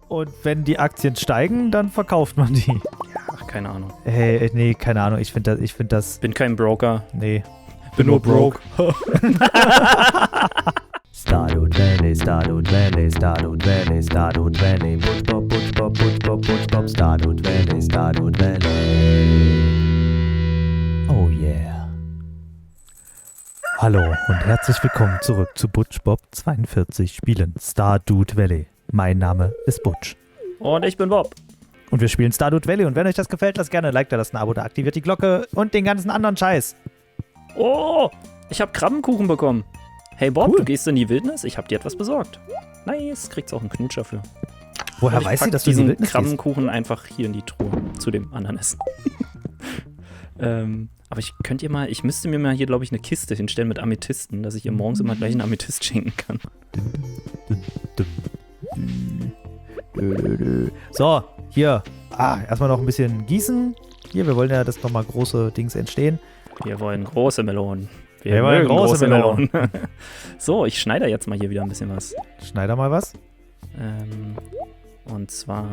Und wenn die Aktien steigen, dann verkauft man die. Ach, keine Ahnung. Hey, nee, keine Ahnung. Ich finde das. Bin kein Broker. Nee. Bin nur broke. Stardew Valley, Stardew Valley, Stardew Valley, Stardew Valley, Butch Bob, Butch Bob, Butch Bob, Butch Bob, Stardew Valley, Stardew Valley. Oh yeah. Hallo und herzlich willkommen zurück zu Butch Bob 42 Spielen Stardew Valley. Mein Name ist Butch. Und ich bin Bob. Und wir spielen Stardew Valley und wenn euch das gefällt, lasst gerne ein Like da, lasst ein Abo da, aktiviert die Glocke und den ganzen anderen Scheiß. Oh, ich habe Krabbenkuchen bekommen. Hey Bob, Cool. Du gehst in die Wildnis? Ich habe dir etwas besorgt. Nice, kriegst auch einen Knutsch dafür. Woher Ich weiß pack sie, dass du in die diesen Wildnis gehst? Krabbenkuchen einfach hier in die Truhe zu dem anderen essen. Aber ich müsste mir mal hier, glaube ich, eine Kiste hinstellen mit Amethysten, dass ich ihr morgens immer gleich einen Amethyst schenken kann. So, hier. Erstmal noch ein bisschen gießen. Hier, wir wollen ja, dass nochmal große Dings entstehen. Wir wollen große Melonen. Wir wollen mögen große Melonen. So, ich schneide jetzt mal hier wieder ein bisschen was. Schneider mal was. Und zwar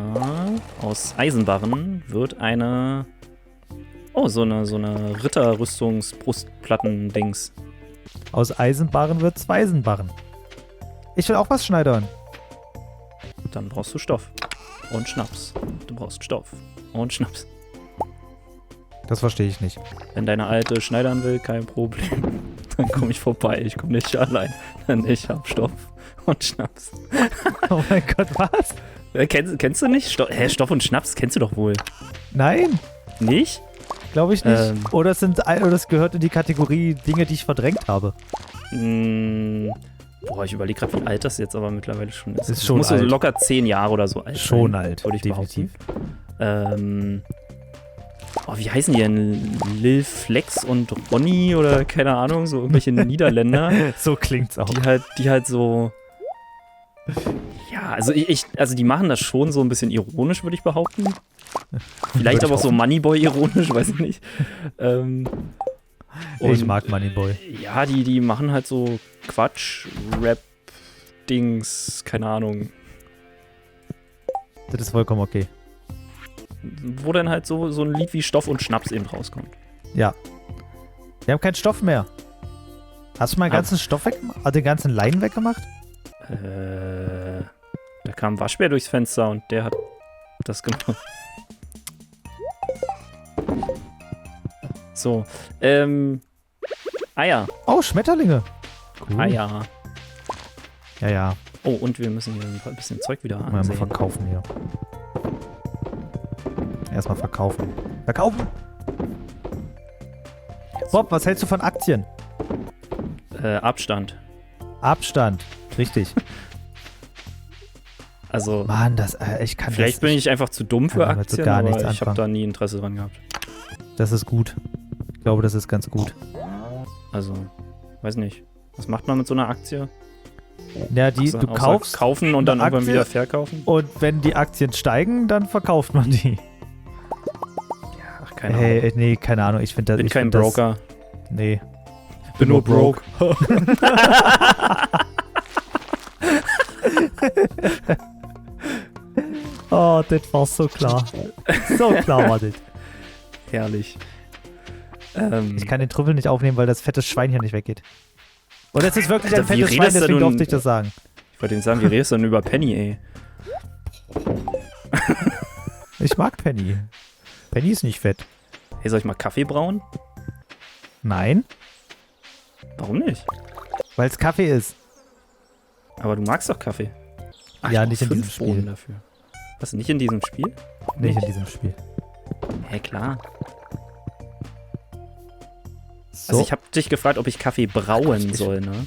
aus Eisenbarren wird eine so eine Ritterrüstungsbrustplatten-Dings. Aus Eisenbarren wird Zweisenbarren. Ich will auch was schneidern. Dann brauchst du Stoff und Schnaps. Du brauchst Stoff und Schnaps. Das verstehe ich nicht. Wenn deine Alte schneidern will, kein Problem. Dann komme ich vorbei. Ich komme nicht allein. Denn ich habe Stoff und Schnaps. Oh mein Gott, was? Kennst du nicht? Stoff und Schnaps kennst du doch wohl. Nein, Nicht? glaube ich nicht. Oder es gehört in die Kategorie Dinge, die ich verdrängt habe. Ich überlege gerade, wie alt das jetzt aber mittlerweile schon ist. Ist Das schon muss so alt. locker 10 Jahre oder so alt Schon sein, alt, würde ich definitiv. behaupten. Wie heißen die denn? Lil Flex und Ronny oder keine Ahnung, so irgendwelche Niederländer, So klingt's auch. die halt so. Ja, also die machen das schon so ein bisschen ironisch, würde ich behaupten. Vielleicht Würde ich aber auch so Moneyboy-ironisch, weiß ich nicht. Ich mag Moneyboy. Ja, die machen halt so Quatsch, Rap-Dings, keine Ahnung. Das ist vollkommen okay. Wo dann halt so ein Lied wie Stoff und Schnaps eben rauskommt. Ja. Wir haben keinen Stoff mehr. Hast du meinen ganzen Stoff weggemacht? Den ganzen Leinen weggemacht? Da kam ein Waschbär durchs Fenster und der hat das gemacht. So, Eier. Oh, Schmetterlinge. Cool. Eier. Ja. Oh, und wir müssen hier ein bisschen Zeug wieder Mal ansehen. verkaufen hier. Erstmal verkaufen. Verkaufen! Bob, was hältst du von Aktien? Abstand. Abstand. Richtig. Also, Mann, ich kann vielleicht bin ich einfach zu dumm für kann damit so Aktien, gar aber nichts ich habe anfangen. da nie Interesse dran gehabt. Das ist gut. Ich glaube, das ist ganz gut. Also, weiß nicht. Was macht man mit so einer Aktie? Ja, Außer du kaufst kaufen und dann eine irgendwann Aktie wieder verkaufen? und wenn die Aktien steigen, dann verkauft man die. Ach, keine Ahnung. Hey, nee, keine Ahnung. Ich finde das. Bin ich kein find das- Broker. Nee. Bin nur broke. Oh, das war so klar. So klar war das. Herrlich. Ich kann den Trüffel nicht aufnehmen, weil das fette Schwein hier nicht weggeht. Und es ist wirklich ein Alter, wie fettes Schwein, redest du deswegen nun- durfte ich das sagen. Ich wollte Ihnen sagen, wie redest du denn über Penny, ey? Ich mag Penny. Penny ist nicht fett. Hey, soll ich mal Kaffee brauen? Nein, Warum nicht? weil es Kaffee ist. Aber du magst doch Kaffee. Ach, Ja, ich brauch nicht in 5 diesem Bohnen Spiel. dafür. Was, nicht in diesem Spiel? Nicht in diesem Spiel. Hä, klar. So. Also ich habe dich gefragt, ob ich Kaffee brauen soll, ne?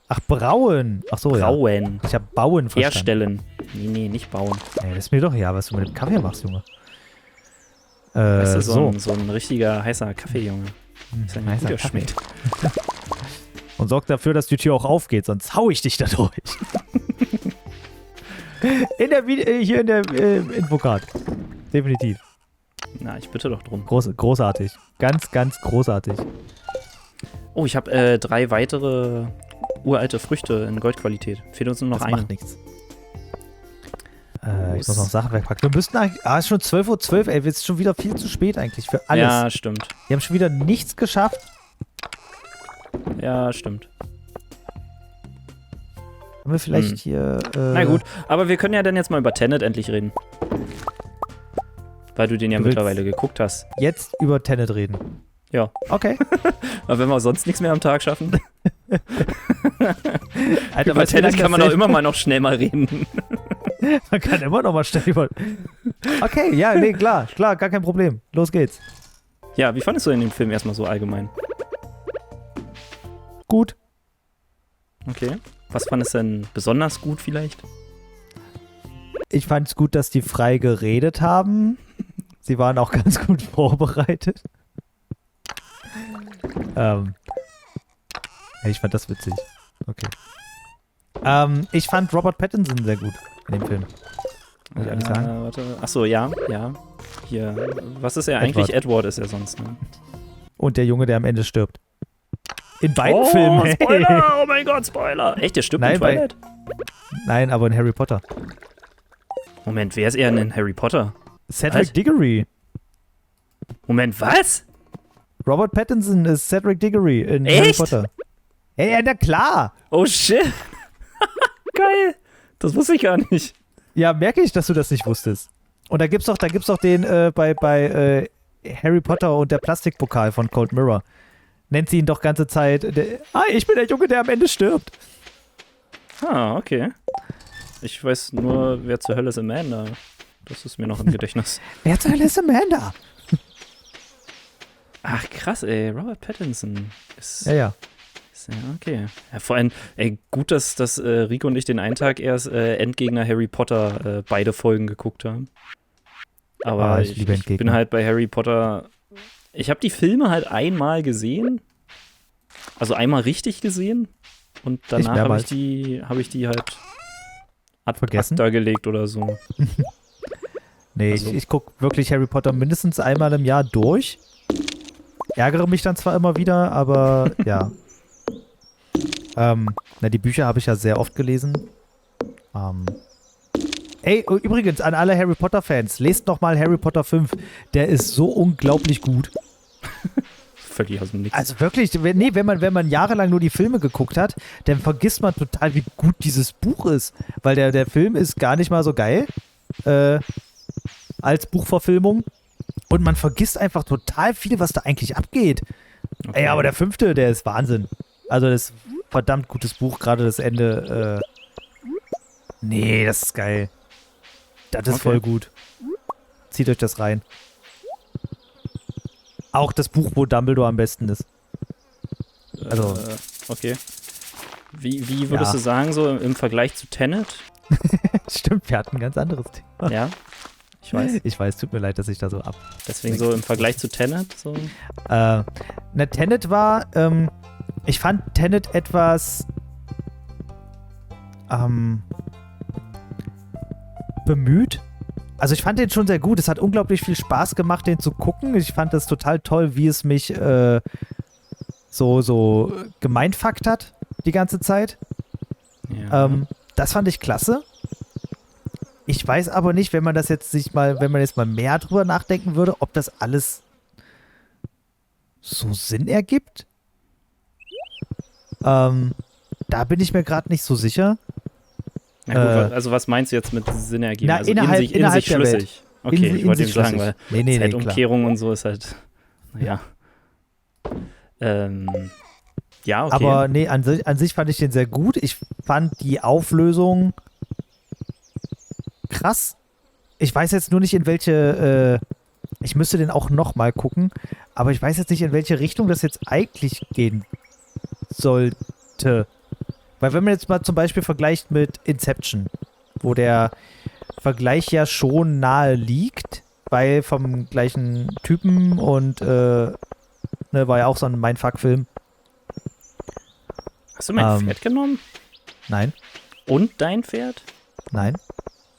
Ach, brauen. Ach so, ja. Brauen. Ich habe bauen verstanden. Herstellen. Nee, nicht bauen. Nee, das ist mir doch ja, was du mit dem Kaffee machst, Junge. Weißt du, so. so ein richtiger heißer Kaffeejunge. Ist ein Heißer guter Kaffee. Schmied. Und sorg dafür, dass die Tür auch aufgeht, sonst hau ich dich da durch. Hier in der Infokat. Definitiv. Na, ich bitte doch drum. Großartig. Ganz, ganz großartig. Oh, ich habe 3 weitere uralte Früchte in Goldqualität. Fehlt uns nur noch Das eine. macht nichts. Ich muss noch Sachen wegpacken. Wir müssten eigentlich. Ist schon 12:12 Uhr, ey. Es ist schon wieder viel zu spät eigentlich für alles. Ja, stimmt. Wir haben schon wieder nichts geschafft. Ja, stimmt. Haben wir vielleicht hier. Na gut, aber wir können ja dann jetzt mal über Tenet endlich reden. Weil du den ja mittlerweile geguckt hast. Jetzt über Tenet reden. Ja. Okay. Aber wenn wir sonst nichts mehr am Tag schaffen. Alter, über Tenet kann man doch immer mal noch schnell mal reden. Man kann immer noch mal schnell über. Okay, ja, nee, klar, gar kein Problem. Los geht's. Ja, wie fandest du denn den Film erstmal so allgemein? Gut. Okay. Was fandest du denn besonders gut vielleicht? Ich fand es gut, dass die frei geredet haben. Sie waren auch ganz gut vorbereitet. Ich fand das witzig. Okay. Ich fand Robert Pattinson sehr gut in dem Film. Muss ich ehrlich sagen. Warte. Achso, ja. Hier. Was ist er eigentlich? Edward ist er sonst, ne? Und der Junge, der am Ende stirbt. In beiden Filmen. Spoiler! Oh mein Gott, Spoiler! Echt, der stirbt in Twilight? Nein, aber in Harry Potter. Moment, wer ist er denn in Harry Potter? Cedric Diggory. Moment, was? Robert Pattinson ist Cedric Diggory in Echt? Harry Potter. Ja, na klar. Oh shit. Geil. Das wusste ich gar nicht. Ja, merke ich, dass du das nicht wusstest. Und da gibt's doch den bei Harry Potter und der Plastikpokal von Cold Mirror. Nennt sie ihn doch ganze Zeit. Ich bin der Junge, der am Ende stirbt. Ah, okay. Ich weiß nur, wer zur Hölle ist Amanda. Das ist mir noch im Gedächtnis. Wer zur Hölle ist Amanda? Ach, krass, ey. Robert Pattinson ist. Ja. Ist, ja, okay. Ja, vor allem, ey, gut, dass Rico und ich den einen Tag erst Endgegner Harry Potter beide Folgen geguckt haben. Aber ich bin halt bei Harry Potter. Ich habe die Filme halt einmal gesehen. Also einmal richtig gesehen. Und danach habe ich die halt vergessen da gelegt oder so. Nee, also. Ich gucke wirklich Harry Potter mindestens einmal im Jahr durch. Ärgere mich dann zwar immer wieder, aber ja. Die Bücher habe ich ja sehr oft gelesen. Übrigens, an alle Harry Potter-Fans, lest noch mal Harry Potter 5. Der ist so unglaublich gut. Völlig aus dem Nix. Also wirklich, wenn man jahrelang nur die Filme geguckt hat, dann vergisst man total, wie gut dieses Buch ist. Weil der Film ist gar nicht mal so geil als Buchverfilmung. Und man vergisst einfach total viel, was da eigentlich abgeht. Okay. Ey, aber der 5., der ist Wahnsinn. Also das ist ein verdammt gutes Buch, gerade das Ende. Nee, das ist geil. Das ist voll gut. Zieht euch das rein. Auch das Buch, wo Dumbledore am besten ist. Also. Okay. Wie würdest du sagen, so im Vergleich zu Tenet? Stimmt, wir hatten ein ganz anderes Thema. Ja, ich weiß. Tut mir leid, dass ich da so Deswegen so im Vergleich zu Tenet? So. Tenet war, ich fand Tenet etwas bemüht. Also ich fand den schon sehr gut. Es hat unglaublich viel Spaß gemacht, den zu gucken. Ich fand das total toll, wie es mich so gemeinfuckt hat die ganze Zeit. Ja. Das fand ich klasse. Ich weiß aber nicht, wenn man jetzt mal mehr drüber nachdenken würde, ob das alles so Sinn ergibt. Da bin ich mir gerade nicht so sicher. Na gut, also was meinst du jetzt mit Sinn ergeben? Also innerhalb in sich der schlüssig. Welt. Okay, ich wollte eben sagen, weil nee, Zeitumkehrung und so ist halt, naja. Ja, okay. Aber nee, an sich fand ich den sehr gut. Ich fand die Auflösung krass. Ich weiß jetzt nur nicht, in welche, ich müsste den auch nochmal gucken, aber ich weiß jetzt nicht, in welche Richtung das jetzt eigentlich gehen sollte. Weil wenn man jetzt mal zum Beispiel vergleicht mit Inception, wo der Vergleich ja schon nahe liegt, weil vom gleichen Typen und war ja auch so ein Mindfuck-Film. Hast du mein Pferd genommen? Nein. Und dein Pferd? Nein.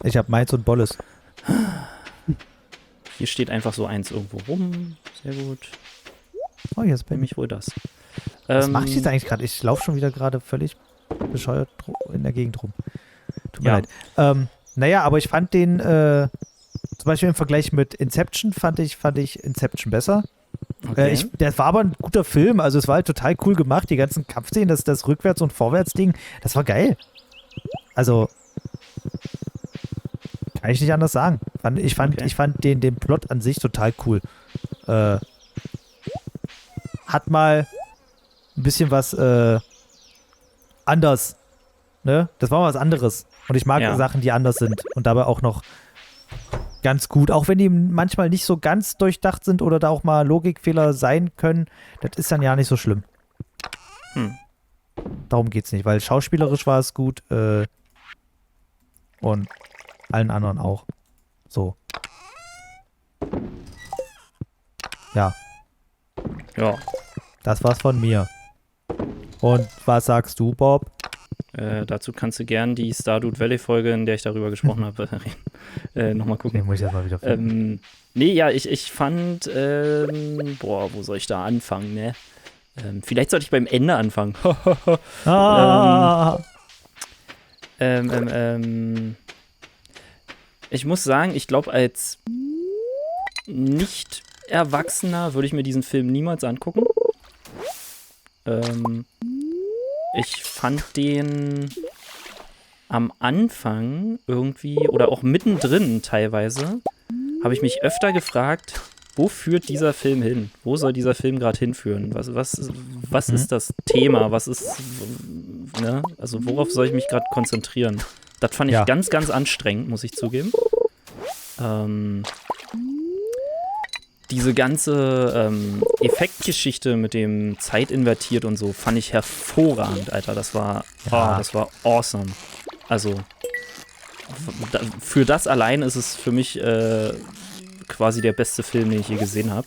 Ich habe meins und Bolles. Hier steht einfach so eins irgendwo rum. Sehr gut. Oh, jetzt bin Nämlich wohl das. Was mache ich jetzt eigentlich gerade? Ich laufe schon wieder gerade völlig bescheuert in der Gegend rum. Tut mir leid. Naja, aber ich fand den, zum Beispiel im Vergleich mit Inception fand ich Inception besser. Okay. Das war aber ein guter Film, also es war halt total cool gemacht, die ganzen Kampfszenen, das Rückwärts- und Vorwärts-Ding, das war geil. Also, kann ich nicht anders sagen. Ich fand den Plot an sich total cool. Hat mal ein bisschen was anders. Ne? Das war mal was anderes. Und ich mag Sachen, die anders sind und dabei auch noch ganz gut. Auch wenn die manchmal nicht so ganz durchdacht sind oder da auch mal Logikfehler sein können, das ist dann ja nicht so schlimm. Darum geht's nicht, weil schauspielerisch war es gut und allen anderen auch. So. Ja. Ja. Das war's von mir. Und was sagst du, Bob? Dazu kannst du gern die Stardew Valley-Folge, in der ich darüber gesprochen habe, nochmal gucken. Den muss ich erstmal wieder finden. Ich fand, wo soll ich da anfangen, ne? Vielleicht sollte ich beim Ende anfangen. Ich muss sagen, ich glaube, als Nicht-Erwachsener würde ich mir diesen Film niemals angucken. Ich fand den am Anfang irgendwie oder auch mittendrin teilweise, habe ich mich öfter gefragt, wo führt dieser Film hin? Wo soll dieser Film gerade hinführen? Was ist das Thema? Was ist, ne? Also worauf soll ich mich gerade konzentrieren? Das fand ich ganz, ganz anstrengend, muss ich zugeben. Diese ganze Effektgeschichte mit dem Zeit invertiert und so fand ich hervorragend, Alter. Das war awesome. Also für das allein ist es für mich quasi der beste Film, den ich je gesehen habe.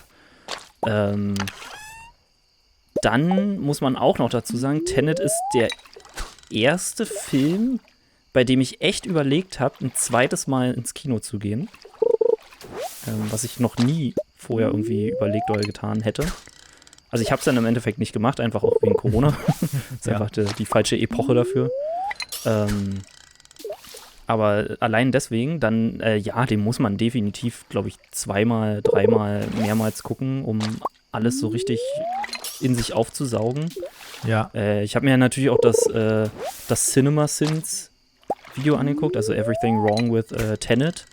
Dann muss man auch noch dazu sagen, Tenet ist der erste Film, bei dem ich echt überlegt habe, ein zweites Mal ins Kino zu gehen. Was ich noch nie vorher irgendwie überlegt oder getan hätte. Also ich habe es dann im Endeffekt nicht gemacht, einfach auch wegen Corona. Das ist einfach die falsche Epoche dafür. Aber allein deswegen, dann, den muss man definitiv, glaube ich, zweimal, dreimal, mehrmals gucken, um alles so richtig in sich aufzusaugen. Ja. Ich habe mir natürlich auch das CinemaSins Video angeguckt, also Everything Wrong with Tenet.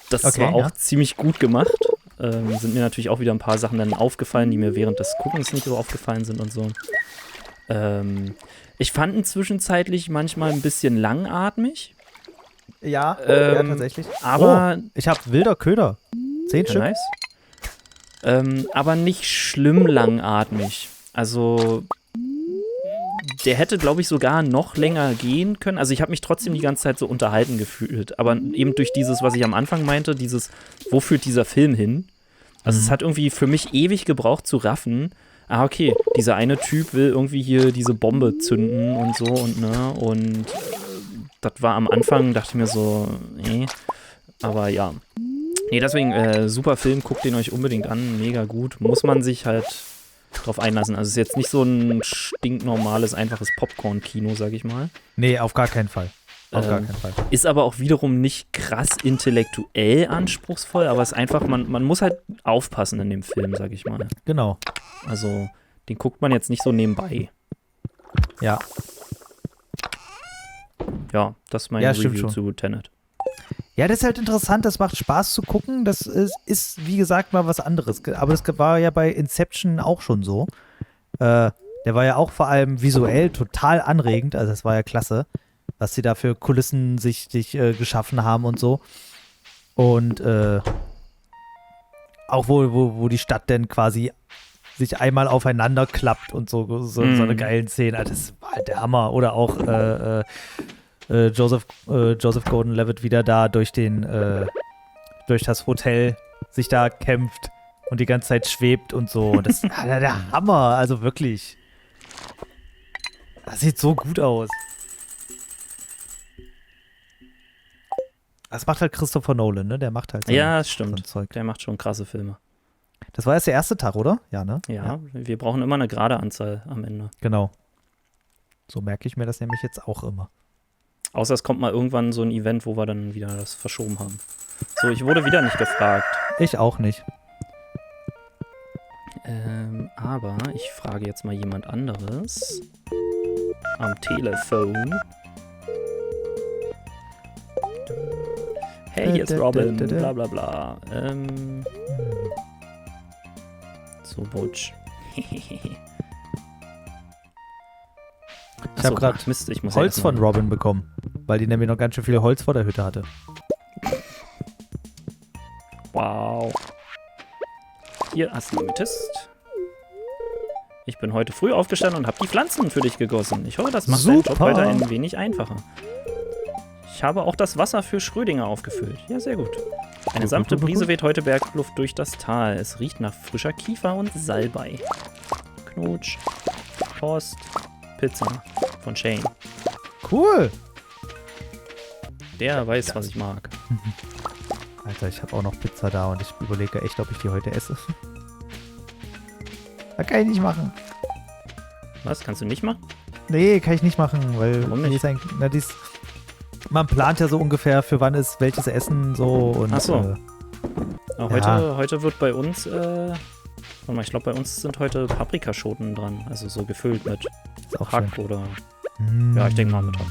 Das war auch ziemlich gut gemacht. Sind mir natürlich auch wieder ein paar Sachen dann aufgefallen, die mir während des Guckens nicht so aufgefallen sind und so. Ich fand ihn zwischenzeitlich manchmal ein bisschen langatmig. Ja, tatsächlich. Aber ich habe wilder Köder. 10 Stück. Nice. Aber nicht schlimm langatmig. Also der hätte, glaube ich, sogar noch länger gehen können. Also ich habe mich trotzdem die ganze Zeit so unterhalten gefühlt. Aber eben durch dieses, was ich am Anfang meinte, wo führt dieser Film hin? Also es hat irgendwie für mich ewig gebraucht zu raffen. Okay, dieser eine Typ will irgendwie hier diese Bombe zünden und so und das war am Anfang, dachte ich mir so, aber ja. Nee, deswegen, super Film, guckt den euch unbedingt an, mega gut. Muss man sich halt drauf einlassen. Also es ist jetzt nicht so ein stinknormales, einfaches Popcorn-Kino, sag ich mal. Nee, auf gar keinen Fall. Auf gar keinen Fall. Ist aber auch wiederum nicht krass intellektuell anspruchsvoll, aber es ist einfach, man muss halt aufpassen in dem Film, sag ich mal. Genau. Also, den guckt man jetzt nicht so nebenbei. Ja. Ja, das ist mein Review zu Tenet. Ja, das ist halt interessant, das macht Spaß zu gucken. Das ist wie gesagt, mal was anderes. Aber das war ja bei Inception auch schon so. Der war ja auch vor allem visuell total anregend. Also das war ja klasse, was sie da für Kulissen sich geschaffen haben und so. Und auch wo die Stadt denn quasi sich einmal aufeinander klappt und so eine geilen Szene. Also das war halt der Hammer. Oder auch Joseph Gordon-Levitt wieder da durch das Hotel sich da kämpft und die ganze Zeit schwebt und so. Das ist der Hammer, also wirklich. Das sieht so gut aus. Das macht halt Christopher Nolan, ne? Der macht halt so ja, stimmt. So ein Zeug. Der macht schon krasse Filme. Das war erst der erste Tag, oder? Ja, ne? Ja, wir brauchen immer eine gerade Anzahl am Ende. Genau. So merke ich mir das nämlich jetzt auch immer. Außer es kommt mal irgendwann so ein Event, wo wir dann wieder das verschoben haben. So, ich wurde wieder nicht gefragt. Ich auch nicht. Aber ich frage jetzt mal jemand anderes. Am Telefon. Hey, hier ist Robin. Bla bla bla. So, Butch. Ich habe gerade Holz von Robin bekommen, weil die nämlich noch ganz schön viel Holz vor der Hütte hatte. Wow. Hier hast du einen Amethyst. Ich bin heute früh aufgestanden und habe die Pflanzen für dich gegossen. Ich hoffe, das macht deinen Job heute ein wenig einfacher. Ich habe auch das Wasser für Schrödinger aufgefüllt. Ja, sehr gut. Eine sanfte Brise weht heute Bergluft durch das Tal. Es riecht nach frischer Kiefer und Salbei. Knutsch. Post. Pizza. Von Shane. Cool. Der weiß, was ich mag. Alter, ich habe auch noch Pizza da und ich überlege echt, ob ich die heute esse. Das kann ich nicht machen. Was? Kannst du nicht machen? Nee, kann ich nicht machen, weil Warum nicht? Man plant ja so ungefähr, für wann ist welches Essen so und. Ach so. Heute wird bei uns, warte mal, ich glaube bei uns sind heute Paprikaschoten dran, also so gefüllt mit Hack schön. Oder, ja, ich denke mal mit Hack.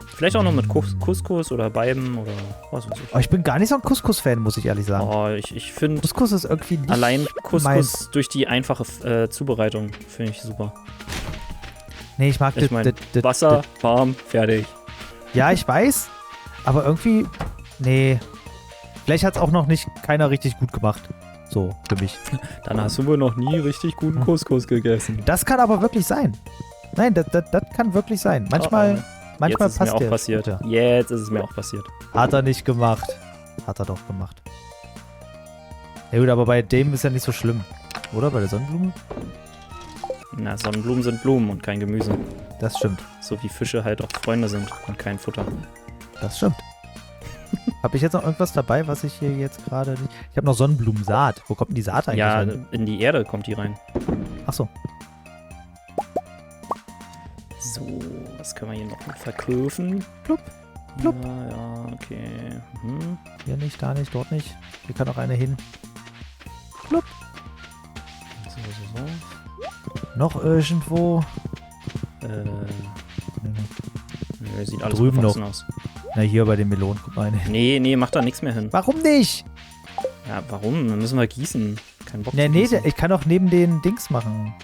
Vielleicht auch noch mit Couscous oder Beiben oder was weiß ich. Aber ich bin gar nicht so ein Couscous-Fan, muss ich ehrlich sagen. Oh, ich finde Couscous ist irgendwie nicht allein Couscous durch die einfache Zubereitung finde ich super. Nee, ich mag Wasser, warm, fertig. Ja, ich weiß, aber irgendwie, nee. Vielleicht hat es auch noch nicht keiner richtig gut gemacht. So, für mich. Dann hast du wohl noch nie richtig guten Couscous gegessen. Das kann aber wirklich sein. Nein, das kann wirklich sein. Manchmal passt mir auch passiert. Jetzt ist es mir auch passiert. Hat er nicht gemacht. Hat er doch gemacht. Ja gut, aber bei dem ist ja nicht so schlimm. Oder? Bei der Sonnenblume? Na, Sonnenblumen sind Blumen und kein Gemüse. Das stimmt. So wie Fische halt auch Freunde sind und kein Futter. Das stimmt. Habe ich jetzt noch irgendwas dabei, was ich hier jetzt gerade nicht... Ich habe noch Sonnenblumensaat. Wo kommt denn die Saat eigentlich rein? Ja, in die Erde kommt die rein. Ach so. So, was können wir hier noch verkaufen? Plupp, plupp. Ja, okay. Hier nicht, da nicht, dort nicht. Hier kann auch eine hin. Plupp. So. Noch irgendwo. Sieht alles drüben noch aus. Na, hier bei den Melonen. Guck mal. Nee, mach da nichts mehr hin. Warum nicht? Ja, warum? Dann müssen wir gießen. Kein Bock zu gießen. Ich kann auch neben den Dings machen.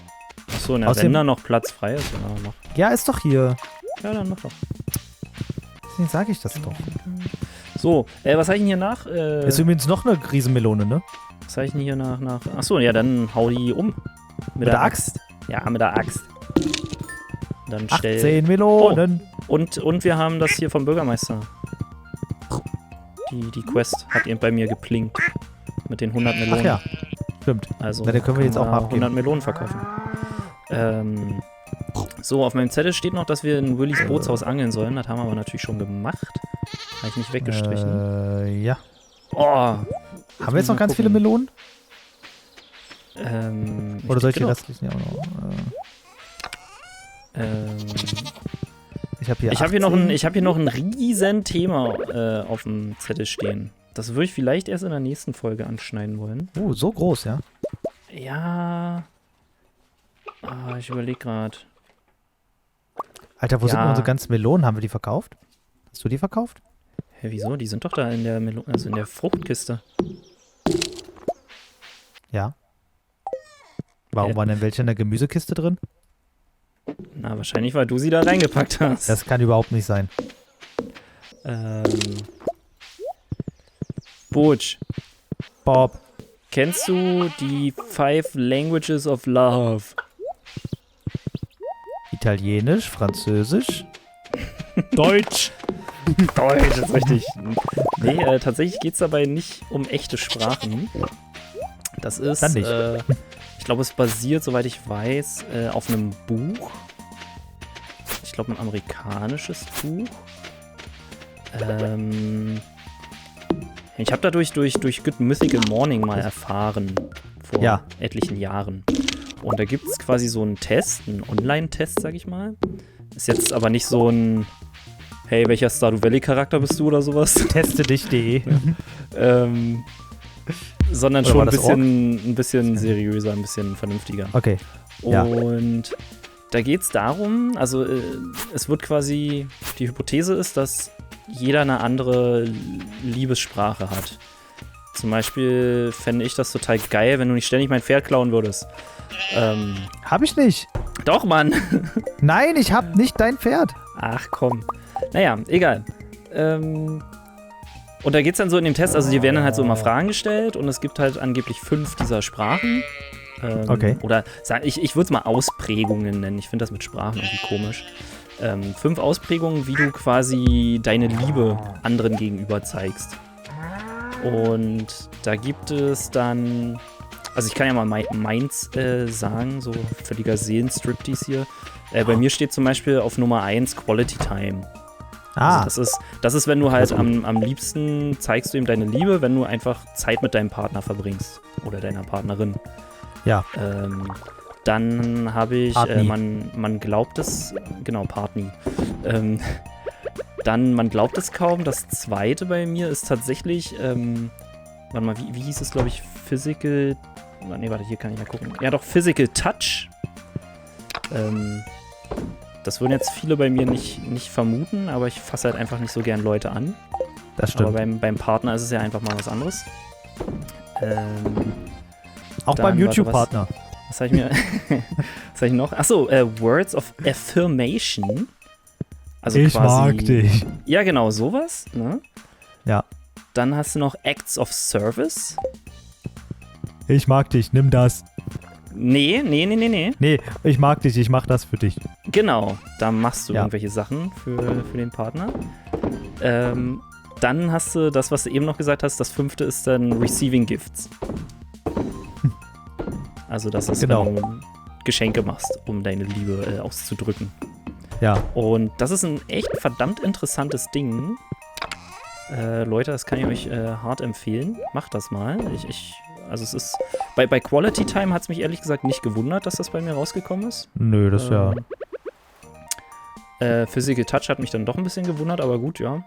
Achso, wenn da noch Platz frei ist. Ja, ist doch hier. Ja, dann mach doch. Deswegen sage ich das doch. So, was habe ich denn hier nach? Ist übrigens noch eine Riesenmelone, ne? Was habe ich denn hier nach? Achso, ja, dann hau die um. Mit der Axt? Ja, mit der Axt. Dann 18 Melonen. Oh, und wir haben das hier vom Bürgermeister. Die Quest hat eben bei mir geplinkt. Mit den 100 Melonen. Ach ja, stimmt. Also den können wir jetzt auch mal abgeben. 100 Melonen verkaufen. So, auf meinem Zettel steht noch, dass wir in Willys Bootshaus angeln sollen. Das haben wir aber natürlich schon gemacht. Habe ich nicht weggestrichen. Ja. Oh. Haben wir jetzt noch ganz viele Melonen? Oder soll ich die restlichen auch noch? Ich habe hier noch ein riesen Thema auf dem Zettel stehen. Das würde ich vielleicht erst in der nächsten Folge anschneiden wollen. So groß, ja? Ja. Ich überlege gerade. Alter, wo sind denn unsere ganzen Melonen? Haben wir die verkauft? Hast du die verkauft? Hä, wieso? Die sind doch da in der in der Fruchtkiste. Ja. Warum waren denn welche in der Gemüsekiste drin? Na, wahrscheinlich, weil du sie da reingepackt hast. Das kann überhaupt nicht sein. Butch. Bob. Kennst du die 5 Languages of Love? Italienisch, Französisch, Deutsch. Deutsch ist richtig. Nee, tatsächlich geht es dabei nicht um echte Sprachen. Das ist, Dann nicht. Ich glaube, es basiert, soweit ich weiß, auf einem Buch. Ich glaube, ein amerikanisches Buch. Ich habe dadurch durch Good Mythical Morning mal erfahren, vor etlichen Jahren. Und da gibt es quasi so einen Test, einen Online-Test, sag ich mal. Ist jetzt aber nicht so ein, hey, welcher Stardew Valley-Charakter bist du oder sowas? Teste dich.de. Sondern schon ein bisschen seriöser, ein bisschen vernünftiger. Okay. Und da geht es darum, also es wird quasi, die Hypothese ist, dass jeder eine andere Liebessprache hat. Zum Beispiel fände ich das total geil, wenn du nicht ständig mein Pferd klauen würdest. Hab ich nicht. Doch, Mann. Nein, ich hab nicht dein Pferd. Ach komm. Naja, egal. Und da geht's dann so in dem Test, also dir werden dann halt so immer Fragen gestellt und es gibt halt angeblich 5 dieser Sprachen. Okay. Oder ich würde es mal Ausprägungen nennen. Ich finde das mit Sprachen irgendwie komisch. 5 Ausprägungen, wie du quasi deine Liebe anderen gegenüber zeigst. Und da gibt es dann, also ich kann ja mal meins sagen, so völliger Seelenstriptease hier. Bei mir steht zum Beispiel auf Nummer 1 Quality Time. Also das ist, wenn du halt am liebsten zeigst du ihm deine Liebe, wenn du einfach Zeit mit deinem Partner verbringst oder deiner Partnerin. Ja. Dann habe ich, man glaubt es, genau, Partny. Dann, man glaubt es kaum, das zweite bei mir ist tatsächlich, warte mal, wie hieß es, glaube ich, Physical, nee, warte, hier kann ich ja gucken. Ja doch, Physical Touch. Das würden jetzt viele bei mir nicht vermuten, aber ich fasse halt einfach nicht so gern Leute an. Das stimmt. Aber beim Partner ist es ja einfach mal was anderes. Auch beim YouTube-Partner. Was habe ich mir, was habe ich noch? Achso, Words of Affirmation. Also ich quasi, mag dich. Ja, genau, sowas. Ne? Ja. Dann hast du noch Acts of Service. Ich mag dich, nimm das. Nee. Nee, ich mag dich, ich mach das für dich. Genau, da machst du irgendwelche Sachen für den Partner. Dann hast du das, was du eben noch gesagt hast, das 5. ist dann Receiving Gifts. Also das ist, wenn du Geschenke machst, um deine Liebe auszudrücken. Ja. Und das ist ein echt verdammt interessantes Ding. Leute, das kann ich euch hart empfehlen. Macht das mal. Also es ist, bei Quality Time hat es mich ehrlich gesagt nicht gewundert, dass das bei mir rausgekommen ist. Nö, das ja. Physical Touch hat mich dann doch ein bisschen gewundert, aber gut, ja.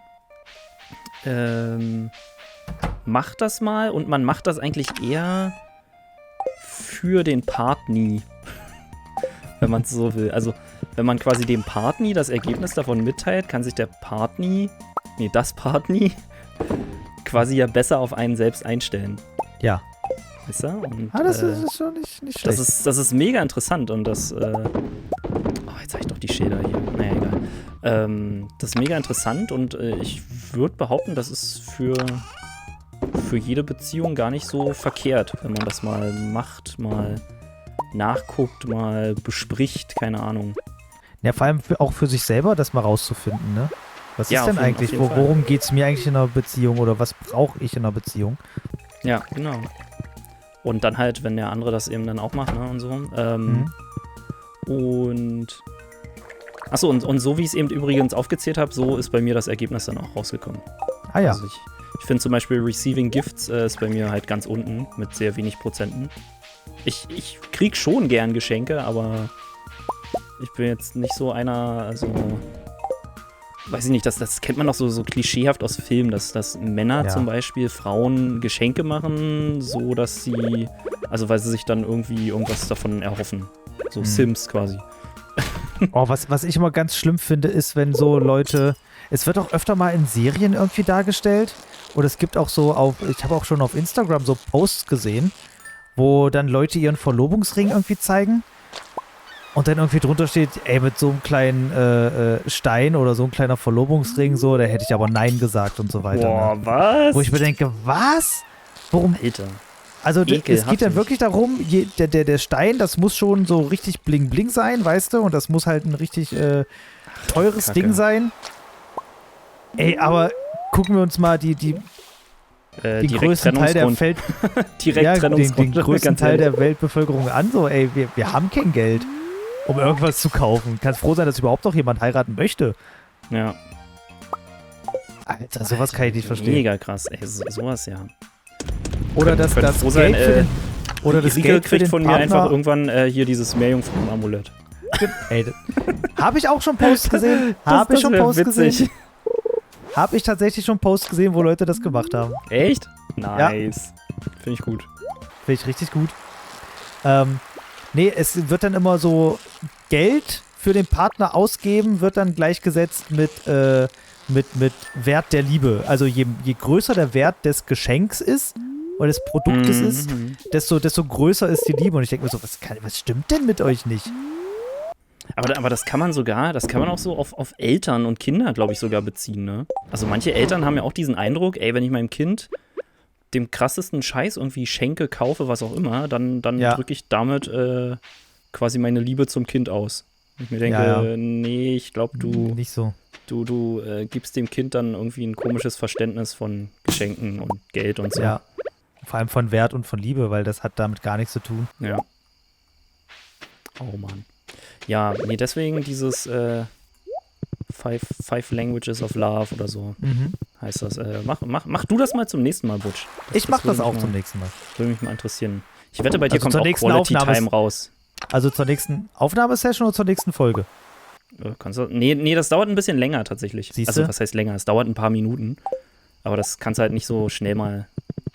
Macht das mal und man macht das eigentlich eher für den Partner, wenn man es so will. Also, wenn man quasi dem Partner das Ergebnis davon mitteilt, kann sich das Partner quasi ja besser auf einen selbst einstellen. Ja. Weißt du? Und, das ist schon nicht schlecht. Das ist mega interessant und das, jetzt habe ich doch die Schilder hier. Naja, egal. Das ist mega interessant und ich würde behaupten, das ist für jede Beziehung gar nicht so verkehrt, wenn man das mal macht, mal nachguckt, mal bespricht, keine Ahnung. Ja, vor allem auch für sich selber, das mal rauszufinden, ne? Was ist denn eigentlich, worum geht es mir eigentlich in einer Beziehung oder was brauche ich in einer Beziehung? Ja, genau. Und dann halt, wenn der andere das eben dann auch macht, ne, und so. Und achso, und so wie ich es eben übrigens aufgezählt habe, so ist bei mir das Ergebnis dann auch rausgekommen. Ah ja. Also ich finde zum Beispiel Receiving Gifts ist bei mir halt ganz unten mit sehr wenig Prozenten. Ich krieg schon gern Geschenke, aber ich bin jetzt nicht so einer, also weiß ich nicht, das kennt man doch so klischeehaft aus Filmen, dass Männer zum Beispiel Frauen Geschenke machen, so dass sie, also weil sie sich dann irgendwie irgendwas davon erhoffen. So Sims quasi. Oh, was ich immer ganz schlimm finde, ist, wenn so Leute, es wird auch öfter mal in Serien irgendwie dargestellt oder es gibt auch so ich habe auch schon auf Instagram so Posts gesehen, wo dann Leute ihren Verlobungsring irgendwie zeigen und dann irgendwie drunter steht, ey, mit so einem kleinen Stein oder so ein kleiner Verlobungsring, so, da hätte ich aber Nein gesagt und so weiter. Boah, ne? Was? Wo ich mir denke, was? Warum? Alter. Also es geht dann wirklich darum, der Stein, das muss schon so richtig bling-bling sein, weißt du? Und das muss halt ein richtig teures Ding sein. Ey, aber gucken wir uns mal den größten Teil der den größten Teil der Weltbevölkerung an. So, ey, wir haben kein Geld, um irgendwas zu kaufen. Kannst froh sein, dass überhaupt noch jemand heiraten möchte. Ja. Alter, sowas kann ich nicht verstehen. Mega krass, ey, sowas, ja. Oder das Geld für den von mir einfach irgendwann hier dieses Meerjungfrauen-Amulett. Ey, habe ich auch schon Posts gesehen. Habe ich schon Posts gesehen. Habe ich tatsächlich schon Posts gesehen, wo Leute das gemacht haben. Echt? Nice. Ja. Finde ich gut. Finde ich richtig gut. Nee, es wird dann immer so Geld für den Partner ausgeben, wird dann gleichgesetzt mit Wert der Liebe. Also je größer der Wert des Geschenks ist oder des Produktes ist, desto größer ist die Liebe. Und ich denke mir so, was stimmt denn mit euch nicht? Aber das kann man auch so auf Eltern und Kinder, glaube ich, sogar beziehen, ne? Also manche Eltern haben ja auch diesen Eindruck, ey, wenn ich meinem Kind dem krassesten Scheiß irgendwie schenke, kaufe, was auch immer, dann drücke ich damit quasi meine Liebe zum Kind aus. Und ich mir denke, nee, ich glaube, nicht so. Du gibst dem Kind dann irgendwie ein komisches Verständnis von Geschenken und Geld und so. Ja, vor allem von Wert und von Liebe, weil das hat damit gar nichts zu tun. Ja. Oh Mann. Ja, nee, deswegen dieses Five Languages of Love oder so heißt das. Mach du das mal zum nächsten Mal, Butch. Ich mach das auch zum nächsten Mal. Würde mich mal interessieren. Ich wette, bei dir kommt auch Quality Time raus. Also zur nächsten Aufnahmesession oder zur nächsten Folge? Nee, das dauert ein bisschen länger tatsächlich. Siehste? Also was heißt länger? Es dauert ein paar Minuten. Aber das kannst du halt nicht so schnell mal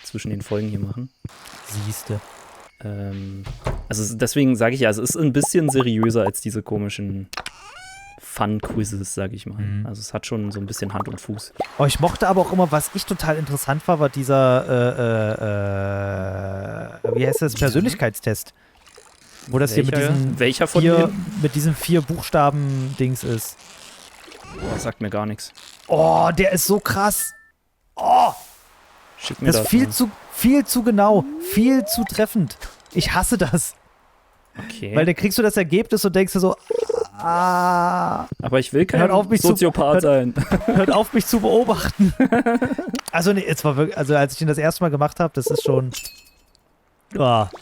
zwischen den Folgen hier machen. Siehste. Also deswegen sage ich ja, es ist ein bisschen seriöser als diese komischen Fun-Quizzes, sage ich mal. Also es hat schon so ein bisschen Hand und Fuß. Oh, ich mochte aber auch immer, was ich total interessant war dieser, wie heißt das, Persönlichkeitstest. Wo das hier mit diesen 4 Buchstaben-Dings ist. Boah, sagt mir gar nichts. Oh, der ist so krass. Oh! Schick mir das. Das ist viel zu genau, viel zu treffend. Ich hasse das. Okay. Weil dann kriegst du das Ergebnis und denkst dir so, aber ich will kein Soziopath sein. Hört auf, mich zu beobachten. Also, nee, es war wirklich, also als ich ihn das erste Mal gemacht habe, das ist schon,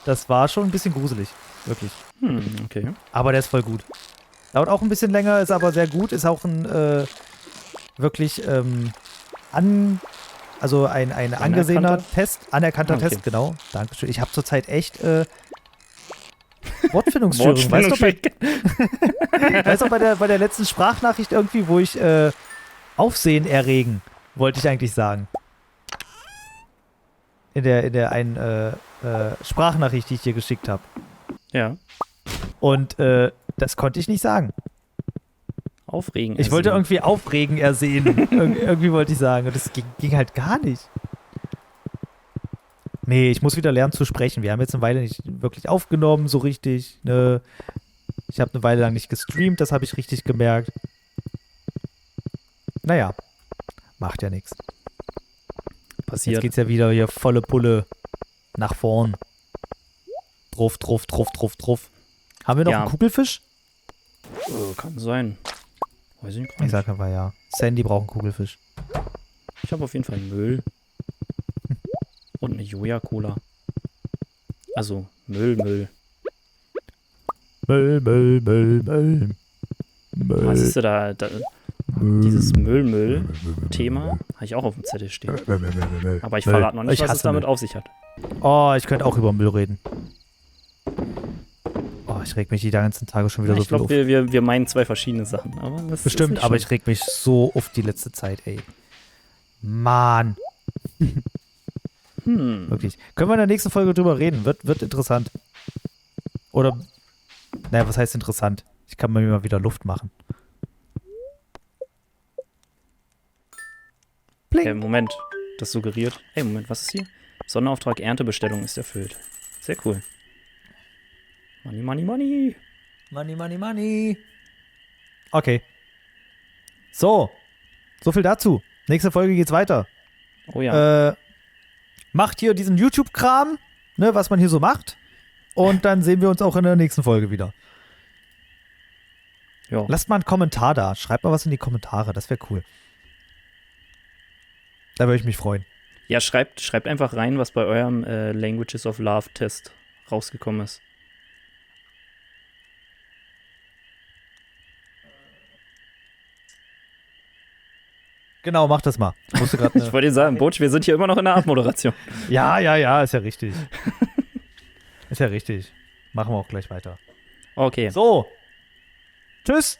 das war schon ein bisschen gruselig. Wirklich. Okay. Aber der ist voll gut. Dauert auch ein bisschen länger, ist aber sehr gut. Ist auch ein wirklich ein angesehener Test, anerkannter Test, genau. Dankeschön. Ich habe zurzeit echt Wortfindungsstörung. Weißt du, bei der letzten Sprachnachricht irgendwie, wo ich Aufsehen erregen, wollte ich eigentlich sagen. In der einen Sprachnachricht, die ich dir geschickt habe. Ja. Und das konnte ich nicht sagen. Aufregen ersehen. Ich wollte irgendwie Aufregen ersehen. Irgendwie wollte ich sagen. Und das ging halt gar nicht. Nee, ich muss wieder lernen zu sprechen. Wir haben jetzt eine Weile nicht wirklich aufgenommen, so richtig. Ne? Ich habe eine Weile lang nicht gestreamt, das habe ich richtig gemerkt. Naja, macht ja nichts. Passiert. Jetzt geht's ja wieder hier volle Pulle nach vorn. Truff. Haben wir noch einen Kugelfisch? Kann sein. Weiß ich nicht. Ich sag aber ja. Sandy braucht einen Kugelfisch. Ich habe auf jeden Fall Müll. Und eine Joja-Cola. Also Müll. Müll. Was ist da? Dieses Müll-Thema habe ich auch auf dem Zettel stehen. Aber ich verrate noch nicht, was es damit auf sich hat. Oh, ich könnte auch über Müll reden. Oh, ich reg mich die ganzen Tage schon wieder so viel auf. Ich glaube, wir meinen 2 verschiedene Sachen. Aber das bestimmt, aber ich reg mich so auf die letzte Zeit, ey. Mann. Wirklich. Können wir in der nächsten Folge drüber reden? Wird interessant. Oder, naja, was heißt interessant? Ich kann mir mal wieder Luft machen. Bling. Moment, das suggeriert. Hey, Moment, was ist hier? Sonderauftrag Erntebestellung ist erfüllt. Sehr cool. Money. Money. Okay. So viel dazu. Nächste Folge geht's weiter. Oh ja. Macht hier diesen YouTube-Kram, ne, was man hier so macht. Und dann sehen wir uns auch in der nächsten Folge wieder. Jo. Lasst mal einen Kommentar da. Schreibt mal was in die Kommentare. Das wäre cool. Da würde ich mich freuen. Ja, schreibt einfach rein, was bei eurem Languages of Love Test rausgekommen ist. Genau, mach das mal. Ich wollte dir sagen, Butch, wir sind hier immer noch in der Abmoderation. Ja, ist ja richtig. Ist ja richtig. Machen wir auch gleich weiter. Okay. So. Tschüss.